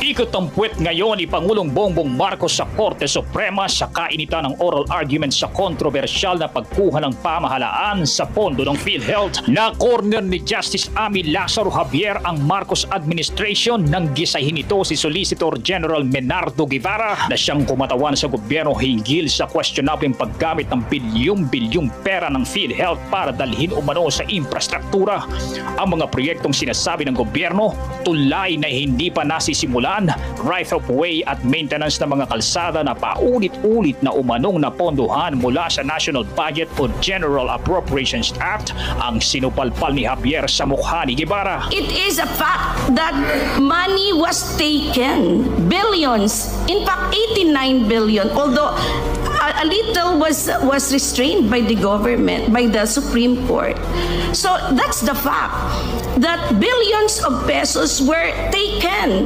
Ikot ang puwet ngayon ni Pangulong Bongbong Marcos sa Korte Suprema sa kainitan ng oral argument sa kontrobersyal na pagkuha ng pamahalaan sa pondo ng PhilHealth. Na-corner ni Justice Amy Lazaro Javier ang Marcos administration nang gisahin ito si Solicitor General Menardo Guevara na siyang kumatawan sa gobyerno hinggil sa questionable paggamit ng bilyong-bilyong pera ng PhilHealth para dalhin umano sa infrastruktura. Ang mga proyektong sinasabi ng gobyerno tulay na hindi pa nasisimulan, right of way at maintenance ng mga kalsada na paulit-ulit na umanong napondohan mula sa National Budget o General Appropriations Act ang sinupalpal ni Javier sa mukha ni Guevara. It is a fact that money was taken, billions, in fact 89 billion, although a little was restrained by the government, by the Supreme Court. So that's the fact that billions of pesos were taken.